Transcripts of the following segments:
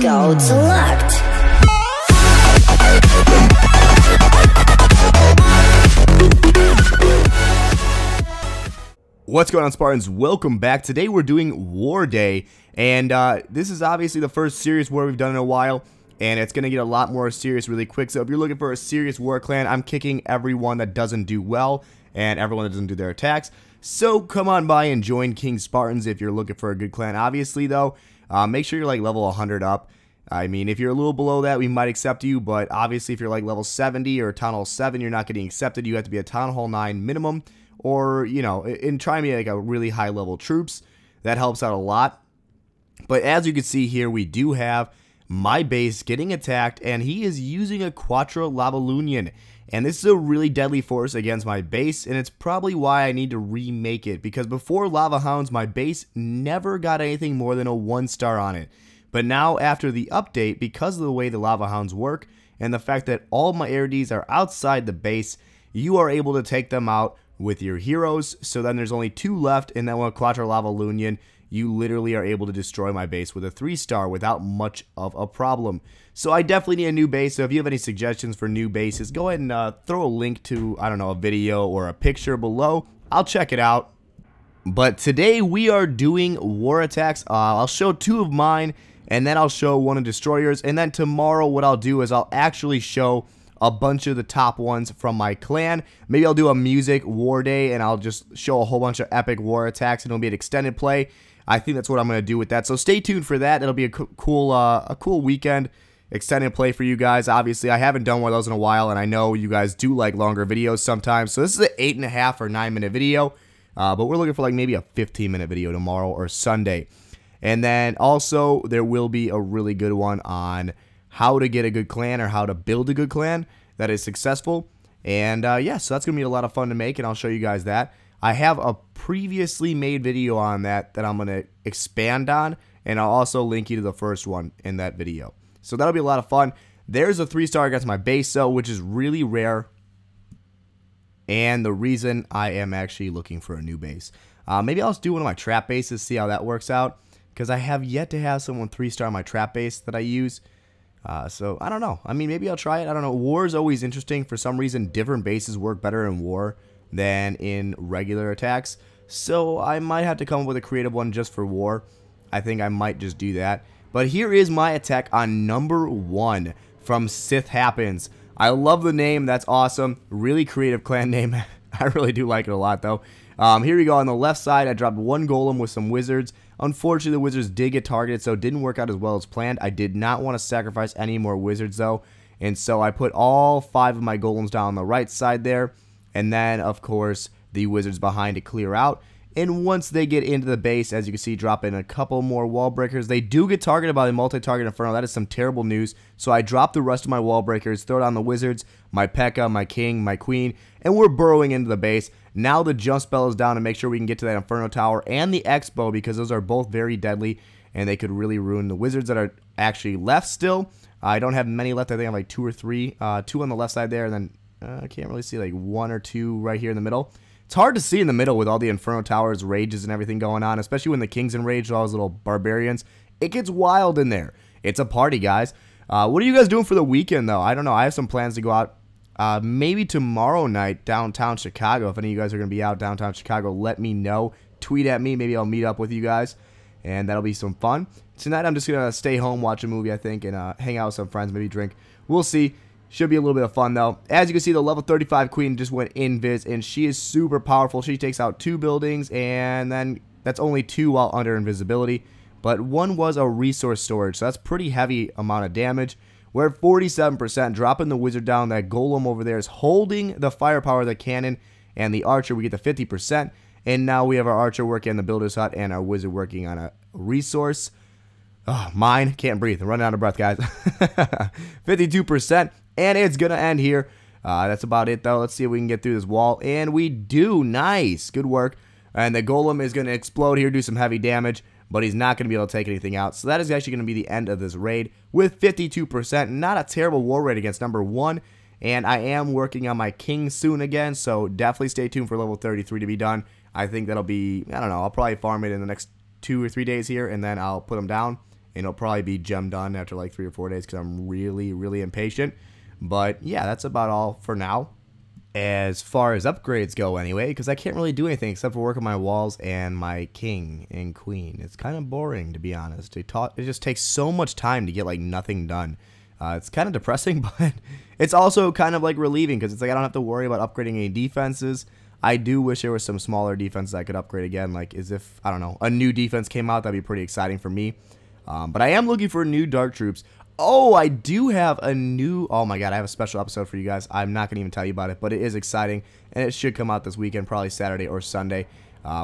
Go select. What's going on, Spartans? Welcome back. Today we're doing War Day, and this is obviously the first serious war we've done in a while, and it's going to get a lot more serious really quick. So if you're looking for a serious war clan, I'm kicking everyone that doesn't do well and everyone that doesn't do their attacks. So come on by and join King Spartans if you're looking for a good clan. Obviously, though, make sure you're like level 100 up. I mean, if you're a little below that, we might accept you, but obviously if you're like level 70 or Town Hall 7, you're not getting accepted. You have to be a Town Hall 9 minimum, or, you know, and try to be like a really high level troops. That helps out a lot. But as you can see here, we do have my base getting attacked, and he is using a Quattro Lavalunian. And this is a really deadly force against my base, and it's probably why I need to remake it, because before Lava Hounds, my base never got anything more than a 1-star on it. But now, after the update, because of the way the Lava Hounds work, and the fact that all my ARDs are outside the base, you are able to take them out with your heroes. So then there's only 2 left, and then with Quattro Lavalunian, you literally are able to destroy my base with a 3-star without much of a problem. So I definitely need a new base, so if you have any suggestions for new bases, go ahead and throw a link to, I don't know, a video or a picture below. I'll check it out. But today we are doing war attacks. I'll show 2 of mine, and then I'll show 1 of Destroyers, and then tomorrow what I'll do is I'll actually show a bunch of the top ones from my clan. Maybe I'll do a music war day, and I'll just show a whole bunch of epic war attacks, and it'll be an extended play. I think that's what I'm going to do with that, so stay tuned for that. It'll be a cool weekend extended play for you guys. Obviously, I haven't done one of those in a while, and I know you guys do like longer videos sometimes, so this is an 8.5 or 9-minute video, but we're looking for like maybe a 15-minute video tomorrow or Sunday. And then also, there will be a really good one on how to get a good clan or how to build a good clan that is successful. And yeah, so that's going to be a lot of fun to make, and I'll show you guys that. I have a previously made video on that I'm going to expand on, and I'll also link you to the first one in that video. So that'll be a lot of fun. There's a 3-star against my base, though, which is really rare, and the reason I am actually looking for a new base. Maybe I'll do one of my trap bases, see how that works out, because I have yet to have someone 3-star on my trap base that I use. So I don't know. I mean, maybe I'll try it. I don't know. War is always interesting. For some reason, different bases work better in war than in regular attacks. So I might have to come up with a creative one just for war. I think I might just do that. But here is my attack on number 1 from Sith Happens. I love the name. That's awesome. Really creative clan name. I really do like it a lot, though. Here we go. On the left side, I dropped 1 golem with some wizards. Unfortunately, the wizards did get targeted, so it didn't work out as well as planned. I did not want to sacrifice any more wizards, though, and so I put all 5 of my golems down on the right side there, and then, of course, the wizards behind to clear out. And once they get into the base, as you can see, drop in a couple more wall breakers. They do get targeted by the multi-target Inferno. That is some terrible news. So I drop the rest of my wall breakers, throw down the wizards, my P.E.K.K.A., my king, my queen, and we're burrowing into the base. Now the jump spell is down to make sure we can get to that Inferno Tower and the X-Bow, because those are both very deadly, and they could really ruin the wizards that are actually left still. I don't have many left. I think I have like 2 or 3. 2 on the left side there, and then I can't really see, like 1 or 2 right here in the middle. It's hard to see in the middle with all the Inferno Towers, rages, and everything going on, especially when the King's enraged with all those little barbarians. It gets wild in there. It's a party, guys. What are you guys doing for the weekend, though? I don't know. I have some plans to go out maybe tomorrow night downtown Chicago. If any of you guys are going to be out downtown Chicago, let me know. Tweet at me. Maybe I'll meet up with you guys, and that'll be some fun. Tonight, I'm just going to stay home, watch a movie, I think, and hang out with some friends, maybe drink. We'll see. Should be a little bit of fun, though. As you can see, the level 35 queen just went invis, and she is super powerful. She takes out 2 buildings, and then that's only 2 while under invisibility. But 1 was a resource storage, so that's pretty heavy amount of damage. We're at 47%, dropping the wizard down. That golem over there is holding the firepower of the cannon, and the archer, we get to 50%. And now we have our archer working on the builder's hut, and our wizard working on a resource. Oh, mine. Can't breathe. I'm running out of breath, guys. 52%. And it's going to end here. That's about it, though. Let's see if we can get through this wall. And we do. Nice. Good work. And the golem is going to explode here, do some heavy damage. But he's not going to be able to take anything out. So that is actually going to be the end of this raid with 52%. Not a terrible war rate against number 1. And I am working on my king soon again. So definitely stay tuned for level 33 to be done. I think that'll be, I don't know, I'll probably farm it in the next 2 or 3 days here, and then I'll put them down, and it'll probably be gem done after like 3 or 4 days because I'm really, really impatient. But yeah, that's about all for now as far as upgrades go anyway, because I can't really do anything except for work on my walls and my king and queen. It's kind of boring, to be honest. It just takes so much time to get like nothing done. It's kind of depressing, but it's also kind of like relieving because it's like I don't have to worry about upgrading any defenses. I do wish there was some smaller defenses I could upgrade again, like as if, I don't know, a new defense came out. That'd be pretty exciting for me. But I am looking for new dark troops. Oh, I do have a new... Oh my god, I have a special episode for you guys. I'm not going to even tell you about it, but it is exciting, and it should come out this weekend, probably Saturday or Sunday.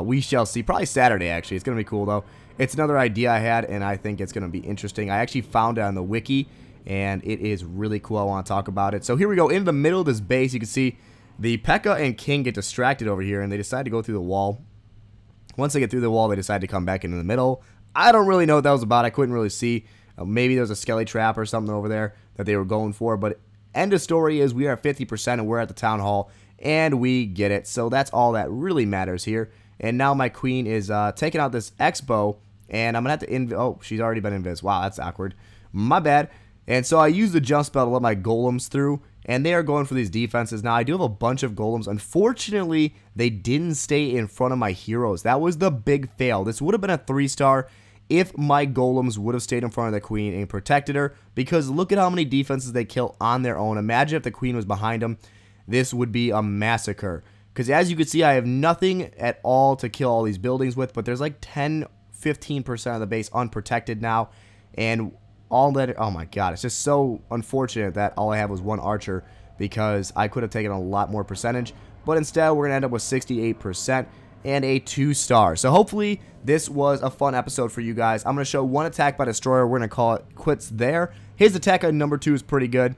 We shall see. Probably Saturday, actually. It's going to be cool, though. It's another idea I had, and I think it's going to be interesting. I actually found it on the wiki, and it is really cool. I want to talk about it. So here we go. In the middle of this base, you can see the P.E.K.K.A. and King get distracted over here, and they decide to go through the wall. Once they get through the wall, they decide to come back into the middle. I don't really know what that was about. I couldn't really see. Maybe there was a skelly trap or something over there that they were going for. But end of story is we are at 50% and we're at the town hall. And we get it. So that's all that really matters here. And now my queen is taking out this X-bow. And I'm going to have to oh, she's already been invis. Wow, that's awkward. My bad. And so I use the jump spell to let my golems through. And they are going for these defenses. Now, I do have a bunch of golems. Unfortunately, they didn't stay in front of my heroes. That was the big fail. This would have been a 3-star if my golems would have stayed in front of the queen and protected her, because look at how many defenses they kill on their own. Imagine if the queen was behind them. This would be a massacre, because as you can see, I have nothing at all to kill all these buildings with, but there's like 10-15% of the base unprotected now, and all that... Oh my god, it's just so unfortunate that all I have was one archer, because I could have taken a lot more percentage, but instead we're going to end up with 68% and a 2-star. So hopefully this was a fun episode for you guys. I'm going to show one attack by Destroyer. We're going to call it quits there. His attack on number 2 is pretty good.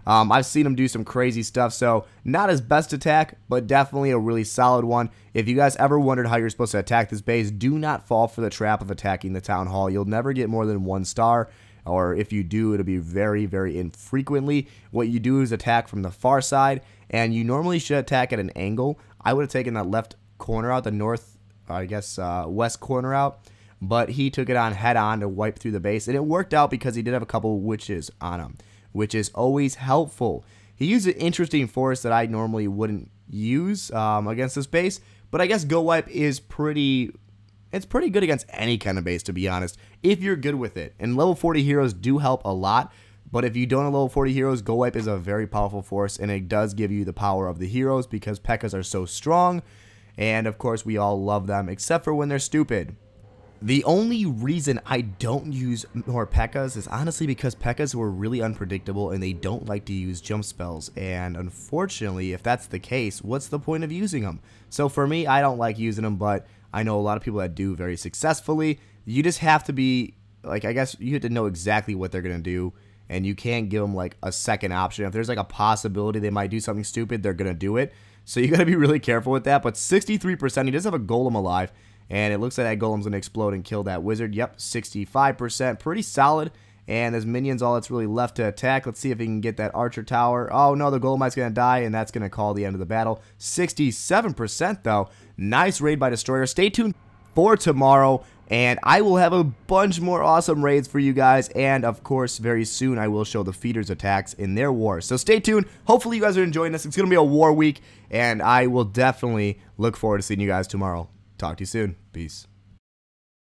I've seen him do some crazy stuff, so not his best attack, but definitely a really solid one. If you guys ever wondered how you're supposed to attack this base, do not fall for the trap of attacking the town hall. You'll never get more than 1 star, or if you do, it'll be very, very infrequently. What you do is attack from the far side, and you normally should attack at an angle. I would have taken that left corner out, the north, I guess, west corner out, but he took it on head on to wipe through the base, and it worked out because he did have a couple witches on him, which is always helpful. He used an interesting force that I normally wouldn't use against this base, but I guess Go Wipe is pretty good against any kind of base, to be honest, if you're good with it. And level 40 heroes do help a lot, but if you don't have level 40 heroes, Go Wipe is a very powerful force, and it does give you the power of the heroes because P.E.K.K.A.s are so strong. And, of course, we all love them, except for when they're stupid. The only reason I don't use more P.E.K.K.A.s is honestly because P.E.K.K.A.s were really unpredictable and they don't like to use jump spells. And, unfortunately, if that's the case, what's the point of using them? So, for me, I don't like using them, but I know a lot of people that do very successfully. You just have to be, like, I guess you have to know exactly what they're going to do. And you can't give them, like, a second option. If there's, like, a possibility they might do something stupid, they're going to do it. So you got to be really careful with that. But 63%, he does have a golem alive. And it looks like that golem's going to explode and kill that wizard. Yep, 65%. Pretty solid. And there's minions, all that's really left to attack. Let's see if he can get that archer tower. Oh, no, the golemite's going to die, and that's going to call the end of the battle. 67%, though. Nice raid by Destroyer. Stay tuned for tomorrow, and I will have a bunch more awesome raids for you guys. And, of course, very soon I will show the feeders' attacks in their wars. So stay tuned. Hopefully you guys are enjoying this. It's going to be a war week, and I will definitely look forward to seeing you guys tomorrow. Talk to you soon. Peace.